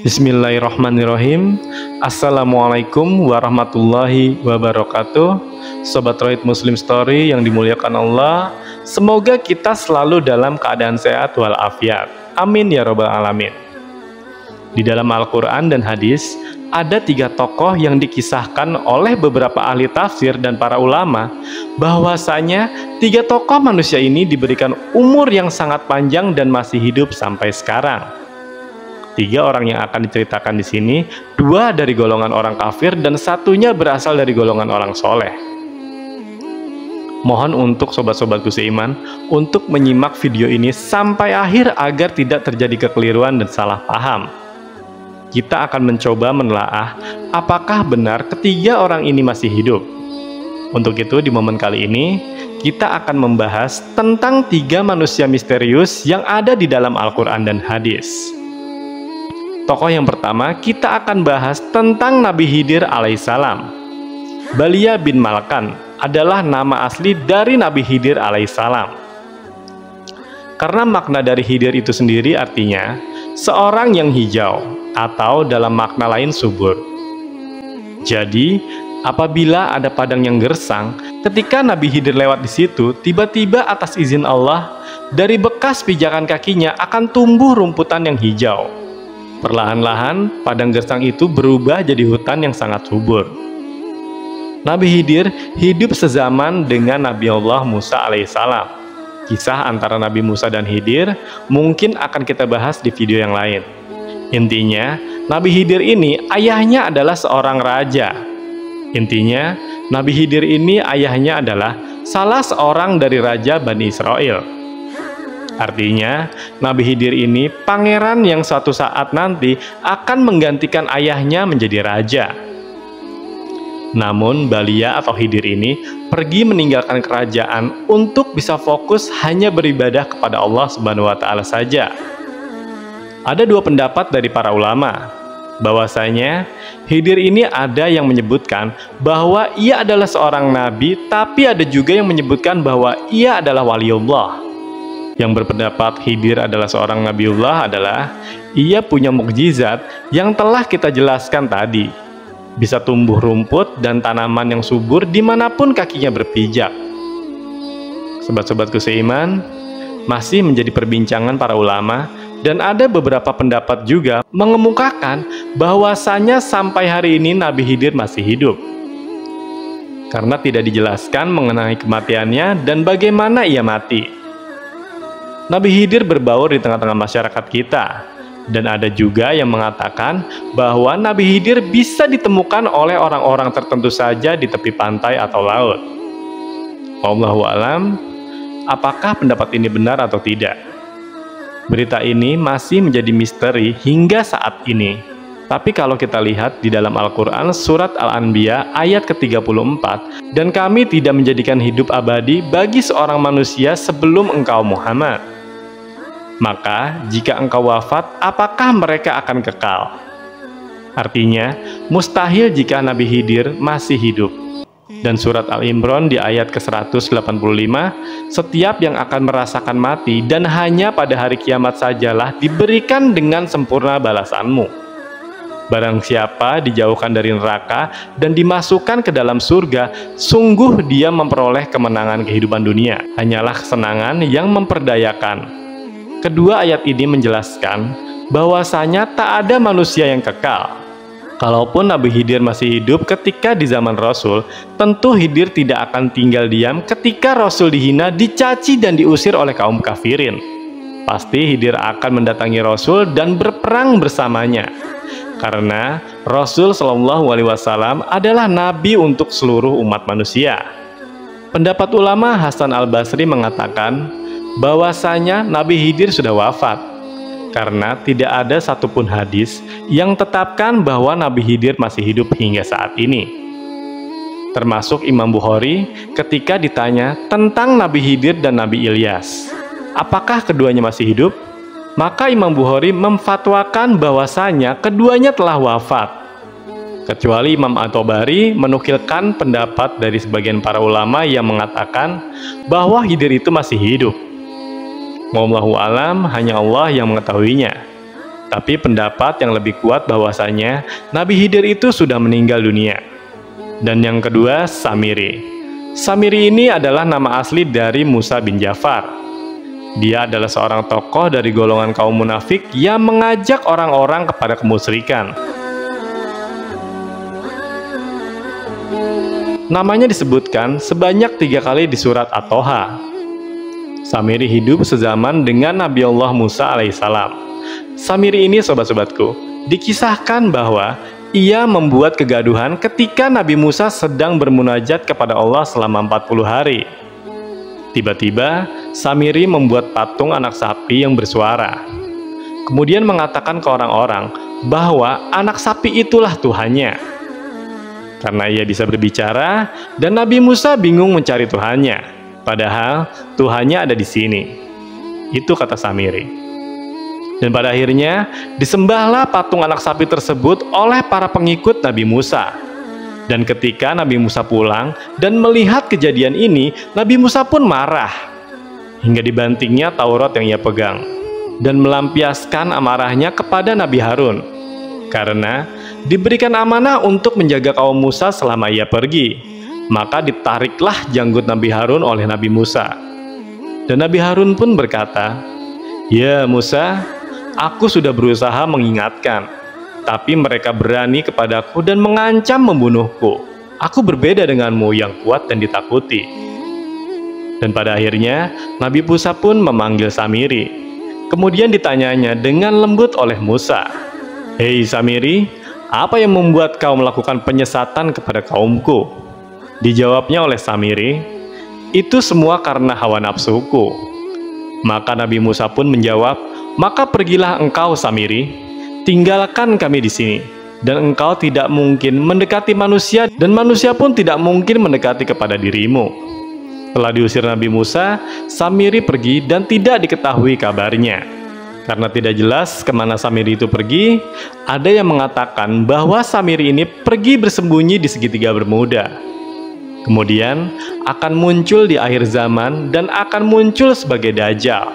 Bismillahirrahmanirrahim. Assalamualaikum warahmatullahi wabarakatuh. Sobat Rohid Muslim Story yang dimuliakan Allah, semoga kita selalu dalam keadaan sehat walafiat. Amin ya robbal alamin. Di dalam Al-Quran dan hadis ada 3 tokoh yang dikisahkan oleh beberapa ahli tafsir dan para ulama, bahwasanya 3 tokoh manusia ini diberikan umur yang sangat panjang dan masih hidup sampai sekarang. 3 orang yang akan diceritakan di sini, 2 dari golongan orang kafir dan 1-nya berasal dari golongan orang soleh. Mohon untuk sobat-sobatku seiman untuk menyimak video ini sampai akhir agar tidak terjadi kekeliruan dan salah paham. Kita akan mencoba menelaah apakah benar ketiga orang ini masih hidup. Untuk itu di momen kali ini kita akan membahas tentang 3 manusia misterius yang ada di dalam Al-Quran dan hadis. Tokoh yang pertama kita akan bahas tentang Nabi Khidir alaihissalam. Balia bin Malkan adalah nama asli dari Nabi Khidir alaihissalam. Karena makna dari Khidir itu sendiri artinya seorang yang hijau, atau dalam makna lain subur. Jadi apabila ada padang yang gersang, ketika Nabi Khidir lewat di situ, tiba-tiba atas izin Allah dari bekas pijakan kakinya akan tumbuh rumputan yang hijau. Perlahan-lahan padang gersang itu berubah jadi hutan yang sangat subur. Nabi Khidir hidup sezaman dengan Nabi Allah Musa alaihissalam. Kisah antara Nabi Musa dan Khidir mungkin akan kita bahas di video yang lain. Intinya, Nabi Khidir ini ayahnya adalah seorang raja. Intinya, Nabi Khidir ini ayahnya adalah salah seorang dari raja Bani Israel. Artinya, Nabi Khidir ini pangeran yang suatu saat nanti akan menggantikan ayahnya menjadi raja. Namun, Balia atau Khidir ini pergi meninggalkan kerajaan untuk bisa fokus hanya beribadah kepada Allah Subhanahu wa Ta'ala saja. Ada 2 pendapat dari para ulama, bahwasanya Khidir ini ada yang menyebutkan bahwa ia adalah seorang nabi, tapi ada juga yang menyebutkan bahwa ia adalah waliullah. Yang berpendapat Khidir adalah seorang nabiullah adalah ia punya mukjizat yang telah kita jelaskan tadi. Bisa tumbuh rumput dan tanaman yang subur dimanapun kakinya berpijak. Sobat-sobatku seiman, masih menjadi perbincangan para ulama, dan ada beberapa pendapat juga mengemukakan bahwasanya sampai hari ini Nabi Khidir masih hidup. Karena tidak dijelaskan mengenai kematiannya dan bagaimana ia mati. Nabi Khidir berbaur di tengah-tengah masyarakat kita, dan ada juga yang mengatakan bahwa Nabi Khidir bisa ditemukan oleh orang-orang tertentu saja di tepi pantai atau laut. Wallahu a'lam, apakah pendapat ini benar atau tidak? Berita ini masih menjadi misteri hingga saat ini. Tapi kalau kita lihat di dalam Al-Quran surat Al-Anbiya ayat ke-34, dan kami tidak menjadikan hidup abadi bagi seorang manusia sebelum engkau Muhammad. Maka jika engkau wafat, apakah mereka akan kekal? Artinya, mustahil jika Nabi Khidir masih hidup. Dan surat Al-Imran di ayat ke-185, setiap yang akan merasakan mati dan hanya pada hari kiamat sajalah diberikan dengan sempurna balasanmu. Barang siapa dijauhkan dari neraka dan dimasukkan ke dalam surga, sungguh dia memperoleh kemenangan kehidupan dunia. Hanyalah kesenangan yang memperdayakan. Kedua ayat ini menjelaskan bahwasanya tak ada manusia yang kekal. Kalaupun Nabi Khidir masih hidup ketika di zaman Rasul, tentu Khidir tidak akan tinggal diam ketika Rasul dihina, dicaci dan diusir oleh kaum kafirin. Pasti Khidir akan mendatangi Rasul dan berperang bersamanya. Karena Rasul Shallallahu Alaihi Wasallam adalah nabi untuk seluruh umat manusia. Pendapat ulama Hasan Al-Basri mengatakan bahwasanya Nabi Khidir sudah wafat, karena tidak ada satupun hadis yang tetapkan bahwa Nabi Khidir masih hidup hingga saat ini. Termasuk Imam Bukhari ketika ditanya tentang Nabi Khidir dan Nabi Ilyas, apakah keduanya masih hidup? Maka Imam Bukhari memfatwakan bahwasanya keduanya telah wafat. Kecuali Imam At-Tabari menukilkan pendapat dari sebagian para ulama yang mengatakan bahwa Khidir itu masih hidup. Wallahu alam, hanya Allah yang mengetahuinya. Tapi pendapat yang lebih kuat bahwasanya Nabi Khidir itu sudah meninggal dunia. Dan yang kedua, Samiri. Samiri ini adalah nama asli dari Musa bin Ja'far. Dia adalah seorang tokoh dari golongan kaum munafik yang mengajak orang-orang kepada kemusyrikan. Namanya disebutkan sebanyak 3 kali di surat At-Toha. Samiri hidup sezaman dengan Nabi Allah Musa alaihissalam. Samiri ini, sobat-sobatku, dikisahkan bahwa ia membuat kegaduhan ketika Nabi Musa sedang bermunajat kepada Allah selama 40 hari. Tiba-tiba, Samiri membuat patung anak sapi yang bersuara. Kemudian mengatakan ke orang-orang bahwa anak sapi itulah Tuhannya. Karena ia bisa berbicara, dan Nabi Musa bingung mencari Tuhannya. Padahal Tuhannya ada di sini. Itu kata Samiri. Dan pada akhirnya disembahlah patung anak sapi tersebut oleh para pengikut Nabi Musa. Dan ketika Nabi Musa pulang dan melihat kejadian ini, Nabi Musa pun marah hingga dibantingnya Taurat yang ia pegang dan melampiaskan amarahnya kepada Nabi Harun karena diberikan amanah untuk menjaga kaum Musa selama ia pergi. Maka ditariklah janggut Nabi Harun oleh Nabi Musa. Dan Nabi Harun pun berkata, "Ya Musa, aku sudah berusaha mengingatkan, tapi mereka berani kepadaku dan mengancam membunuhku. Aku berbeda denganmu yang kuat dan ditakuti." Dan pada akhirnya, Nabi Musa pun memanggil Samiri. Kemudian ditanyanya dengan lembut oleh Musa, "Hei Samiri, apa yang membuat kau melakukan penyesatan kepada kaumku?" Dijawabnya oleh Samiri, "Itu semua karena hawa nafsuku." Maka Nabi Musa pun menjawab, "Maka pergilah engkau Samiri, tinggalkan kami di sini, dan engkau tidak mungkin mendekati manusia, dan manusia pun tidak mungkin mendekati kepada dirimu." Setelah diusir Nabi Musa, Samiri pergi dan tidak diketahui kabarnya. Karena tidak jelas kemana Samiri itu pergi, ada yang mengatakan bahwa Samiri ini pergi bersembunyi di segitiga Bermuda. Kemudian akan muncul di akhir zaman dan akan muncul sebagai Dajjal.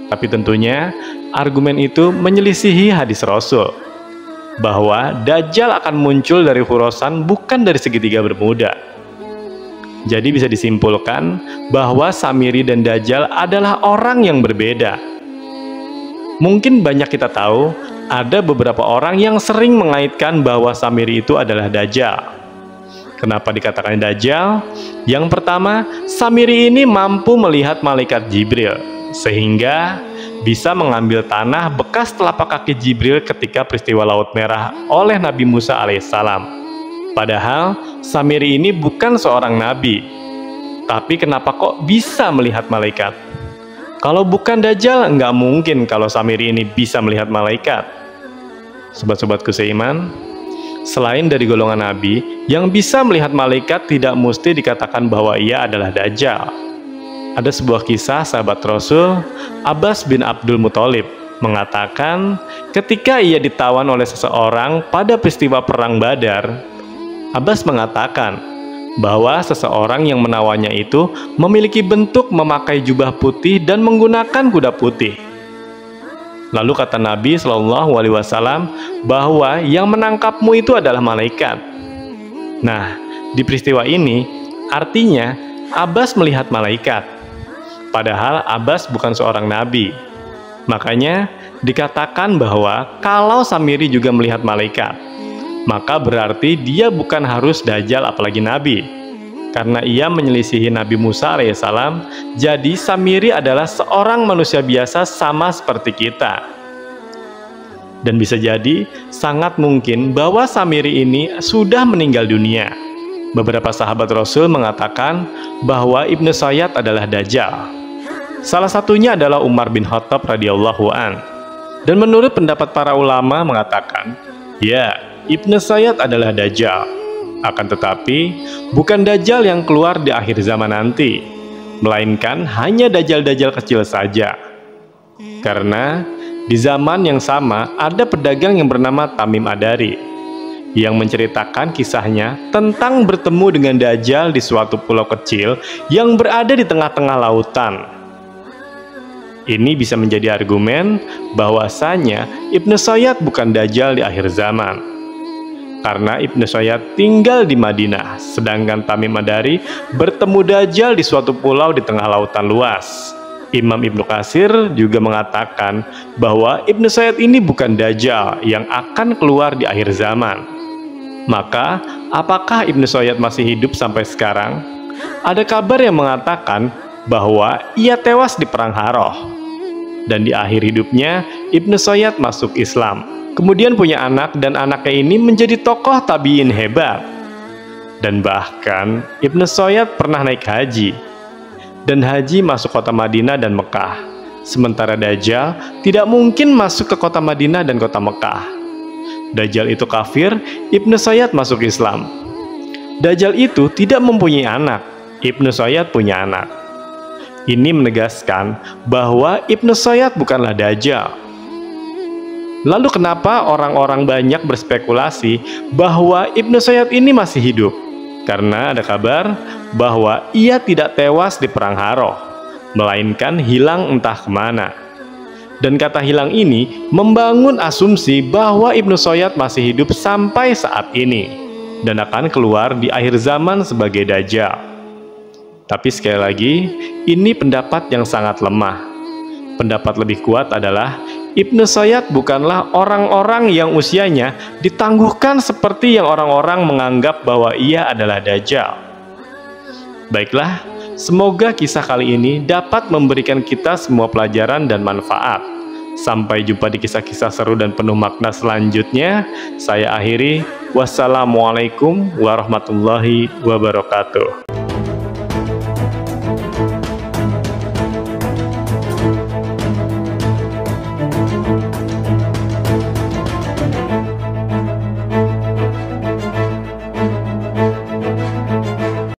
Tapi tentunya argumen itu menyelisihi hadis Rasul bahwa Dajjal akan muncul dari Khurasan, bukan dari segitiga Bermuda. Jadi bisa disimpulkan bahwa Samiri dan Dajjal adalah orang yang berbeda. Mungkin banyak kita tahu, ada beberapa orang yang sering mengaitkan bahwa Samiri itu adalah Dajjal. Kenapa dikatakan Dajjal? Yang pertama, Samiri ini mampu melihat malaikat Jibril, sehingga bisa mengambil tanah bekas telapak kaki Jibril ketika peristiwa Laut Merah oleh Nabi Musa alaihissalam. Padahal Samiri ini bukan seorang nabi. Tapi kenapa kok bisa melihat malaikat? Kalau bukan Dajjal, nggak mungkin kalau Samiri ini bisa melihat malaikat. Sobat-sobatku seiman, selain dari golongan nabi, yang bisa melihat malaikat tidak mesti dikatakan bahwa ia adalah Dajjal. Ada sebuah kisah sahabat Rasul, Abbas bin Abdul Muthalib, mengatakan ketika ia ditawan oleh seseorang pada peristiwa Perang Badar, Abbas mengatakan bahwa seseorang yang menawannya itu memiliki bentuk memakai jubah putih dan menggunakan kuda putih. Lalu kata Nabi SAW bahwa yang menangkapmu itu adalah malaikat. Nah, di peristiwa ini artinya Abbas melihat malaikat. Padahal Abbas bukan seorang nabi. Makanya dikatakan bahwa kalau Samiri juga melihat malaikat, maka berarti dia bukan harus Dajjal apalagi nabi. Karena ia menyelisihi Nabi Musa alaihissalam, jadi Samiri adalah seorang manusia biasa sama seperti kita. Dan bisa jadi sangat mungkin bahwa Samiri ini sudah meninggal dunia. Beberapa sahabat Rasul mengatakan bahwa Ibnu Sayyad adalah Dajjal. Salah satunya adalah Umar bin Khattab radhiyallahu an. Dan menurut pendapat para ulama mengatakan, ya, Ibnu Sayyad adalah Dajjal. Akan tetapi, bukan Dajjal yang keluar di akhir zaman nanti, melainkan hanya Dajjal-Dajjal kecil saja. Karena di zaman yang sama ada pedagang yang bernama Tamim Adari yang menceritakan kisahnya tentang bertemu dengan Dajjal di suatu pulau kecil yang berada di tengah-tengah lautan. Ini bisa menjadi argumen bahwasanya Ibnu Sayyad bukan Dajjal di akhir zaman. Karena Ibnu Sayyad tinggal di Madinah, sedangkan Tamim Ad-Dari bertemu Dajjal di suatu pulau di tengah lautan luas. Imam Ibnu Katsir juga mengatakan bahwa Ibnu Sayyad ini bukan Dajjal yang akan keluar di akhir zaman. Maka, apakah Ibnu Sayyad masih hidup sampai sekarang? Ada kabar yang mengatakan bahwa ia tewas di Perang Harrah. Dan di akhir hidupnya, Ibnu Sayyad masuk Islam. Kemudian punya anak, dan anaknya ini menjadi tokoh tabi'in hebat. Dan bahkan, Ibnu Sayyad pernah naik haji. Dan haji masuk kota Madinah dan Mekah. Sementara Dajjal tidak mungkin masuk ke kota Madinah dan kota Mekah. Dajjal itu kafir, Ibnu Sayyad masuk Islam. Dajjal itu tidak mempunyai anak, Ibnu Sayyad punya anak. Ini menegaskan bahwa Ibnu Sayyad bukanlah Dajjal. Lalu kenapa orang-orang banyak berspekulasi bahwa Ibnu Sayyad ini masih hidup? Karena ada kabar bahwa ia tidak tewas di Perang Harrah, melainkan hilang entah kemana. Dan kata hilang ini membangun asumsi bahwa Ibnu Sayyad masih hidup sampai saat ini dan akan keluar di akhir zaman sebagai Dajjal. Tapi sekali lagi, ini pendapat yang sangat lemah. Pendapat lebih kuat adalah Ibnu Sayyad bukanlah orang-orang yang usianya ditangguhkan seperti yang orang-orang menganggap bahwa ia adalah Dajjal. Baiklah, semoga kisah kali ini dapat memberikan kita semua pelajaran dan manfaat. Sampai jumpa di kisah-kisah seru dan penuh makna selanjutnya. Saya akhiri. Wassalamualaikum warahmatullahi wabarakatuh.